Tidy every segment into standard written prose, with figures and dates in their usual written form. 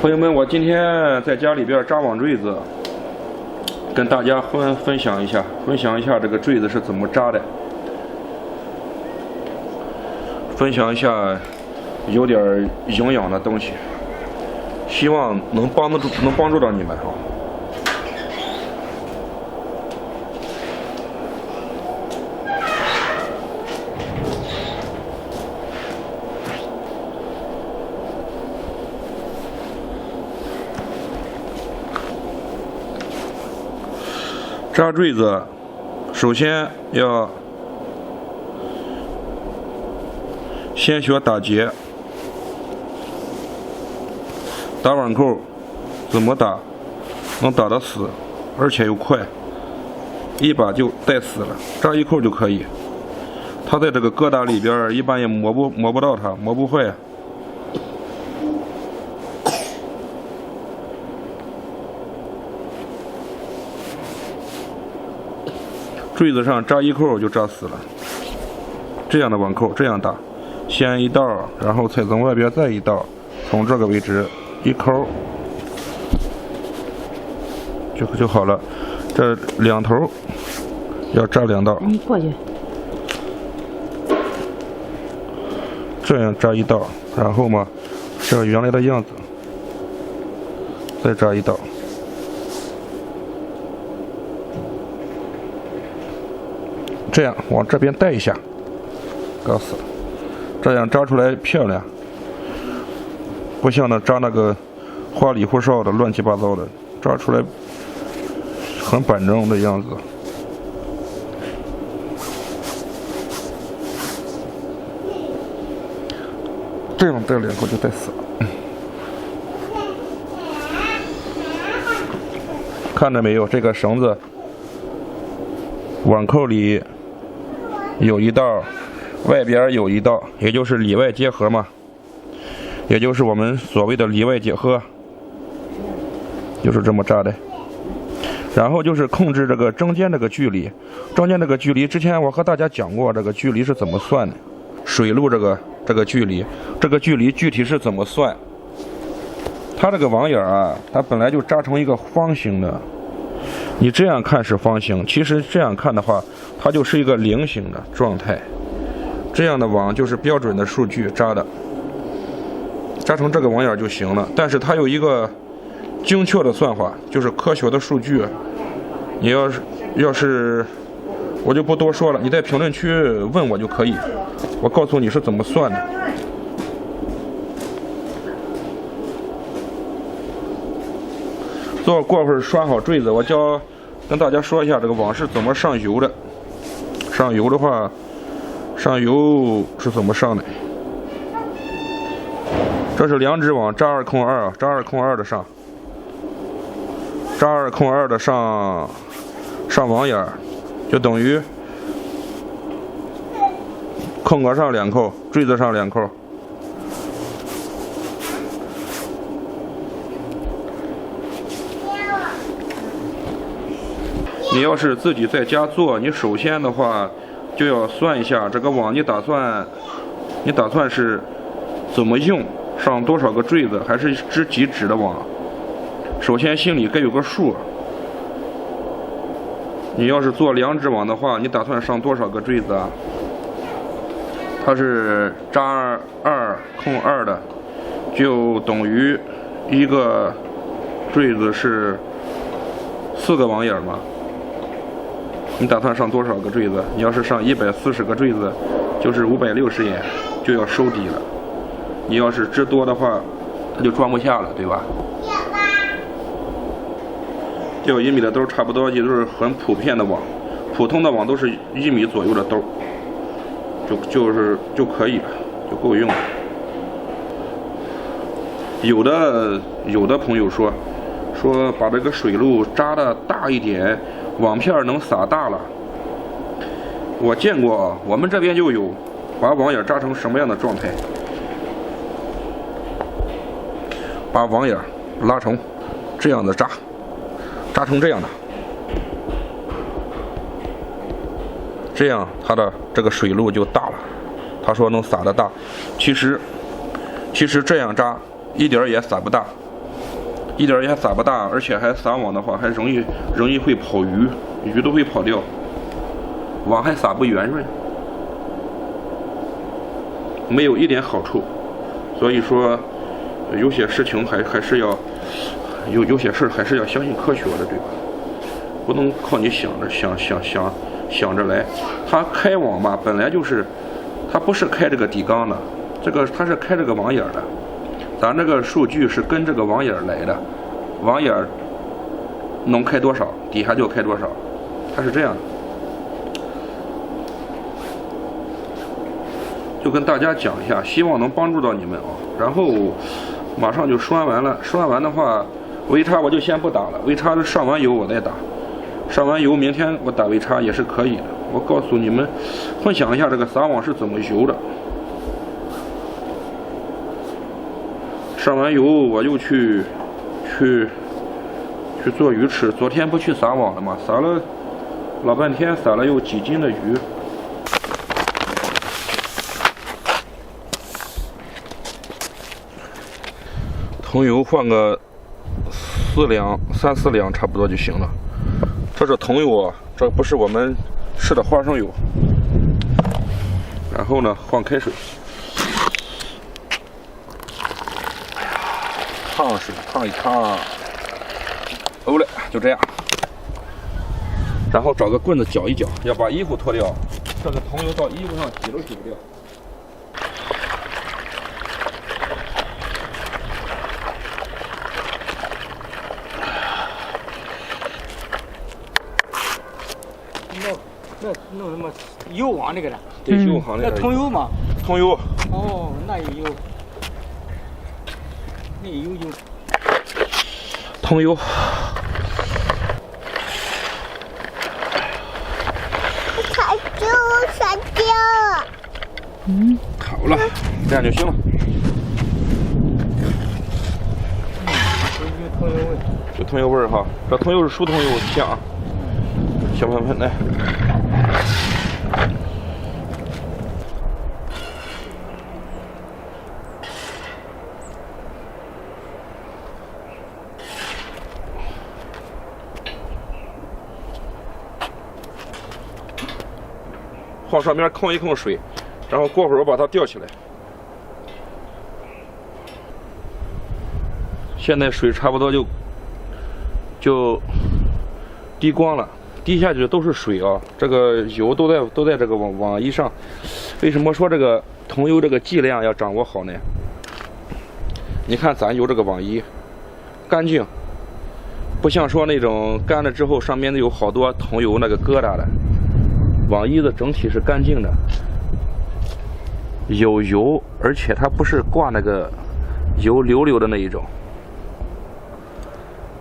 朋友们，我今天在家里边扎网坠子，跟大家分享一下这个坠子是怎么扎的，分享一下有点营养的东西，希望能帮助到你们啊。扎坠子，首先要先学打结，打网扣怎么打能打得死，而且又快，一把就带死了，扎一扣就可以。它在这个疙瘩里边，一般也磨不到它，磨不坏。坠子上扎一扣就扎死了，这样的网扣这样打，先一道，然后再从外边再一道，从这个位置一扣就好了。这两头要扎两道，你过去，这样扎一道，然后嘛，这原来的样子，再扎一道。这样往这边带一下，搞死了，这样扎出来漂亮，不像扎那个花里胡哨的乱七八糟的，扎出来很板正的样子。这样带两口就带死了。看着没有，这个绳子网扣里有一道，外边有一道，也就是里外结合嘛，也就是我们所谓的里外结合，就是这么扎的。然后就是控制这个中间这个距离，之前我和大家讲过这个距离是怎么算的，水路这个距离，这个距离具体是怎么算？它这个网眼啊，它本来就扎成一个方形的。你这样看是方形，其实这样看的话，它就是一个菱形的状态。这样的网就是标准的数据扎的，扎成这个网眼就行了。但是它有一个精确的算法，就是科学的数据。你要是我就不多说了，你在评论区问我就可以，我告诉你是怎么算的。过会儿拴好坠子，我跟大家说一下这个网是怎么上油的。上油的话，上油是怎么上的？这是两指网扎2控2，扎2控2的上，扎2控2的上网眼，就等于空格上2扣，坠子上2扣。你要是自己在家做，你首先的话就要算一下这个网，你打算是怎么用，上多少个坠子，还是织几指的网？首先心里该有个数。你要是做2指网的话，你打算上多少个坠子啊？它是扎2控2的，就等于一个坠子是4个网眼嘛。你打算上多少个坠子？你要是上140个坠子，就是560眼，就要收底了。你要是织多的话，它就装不下了，对吧？钓1米的兜差不多，也就是很普遍的网，普通的网都是1米左右的兜，就可以了，就够用了。有的朋友说把这个水路扎的大一点，网片能撒大了。我见过啊，我们这边就有把网眼扎成什么样的状态，把网眼拉成这样的扎成这样的，这样它的这个水路就大了。他说能撒的大，其实这样扎一点也撒不大，一点也撒不大，而且还撒网的话，还容易会跑鱼，鱼都会跑掉，网还撒不圆润，没有一点好处。所以说，有些事情还是要有些事还是要相信科学的，对吧？不能靠你想着来。他开网吧本来就是，他不是开这个底缸的，他是开这个网眼的。咱这个数据是跟这个网眼来的，网眼能开多少，底下就开多少，它是这样的。就跟大家讲一下，希望能帮助到你们啊。然后马上就拴完了，拴完的话，微叉我就先不打了，微叉上完油我再打，上完油明天我打微叉也是可以的。我告诉你们，分享一下这个撒网是怎么游的。上完油我又去做鱼吃，昨天不去撒网了吗？撒了老半天，撒了有几斤的鱼。桐油换个3、4两差不多就行了。这是桐油啊，这不是我们吃的花生油。然后呢，换开水，烫水烫一烫，欧了，就这样。然后找个棍子搅一搅，要把衣服脱掉。这个桐油到衣服上洗都洗不掉。那弄什么油网那个的？对，油网那个。那桐油吗？桐油。哦，那也有。那也有油。桐油。卡住闪掉了。好了，这样就行了。有桐油味。有桐油味儿哈，这桐油是熟桐油，香啊。小喷喷来。往上面控一控水，然后过会儿我把它吊起来。现在水差不多就滴光了，滴下去都是水啊，这个油都在这个网衣上。为什么说这个桐油这个剂量要掌握好呢？你看咱油这个网衣干净，不像说那种干了之后上面有好多桐油那个疙瘩的。网衣的整体是干净的，有油，而且它不是挂那个油流流的那一种。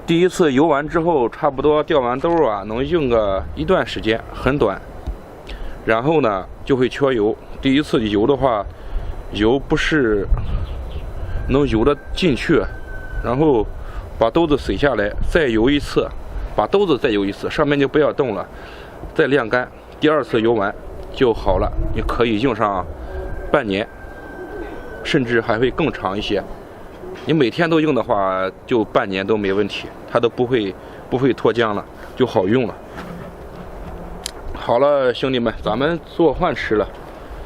第一次游完之后，差不多掉完兜啊，能用个一段时间，很短。然后呢，就会缺油。第一次游的话，油不是能游得进去，然后把兜子水下来，再游一次，把兜子再游一次，上面就不要动了，再晾干。第二次游完就好了，你可以用上半年，甚至还会更长一些。你每天都用的话，就半年都没问题，它都不会脱浆了，就好用了。好了，兄弟们，咱们做饭吃了。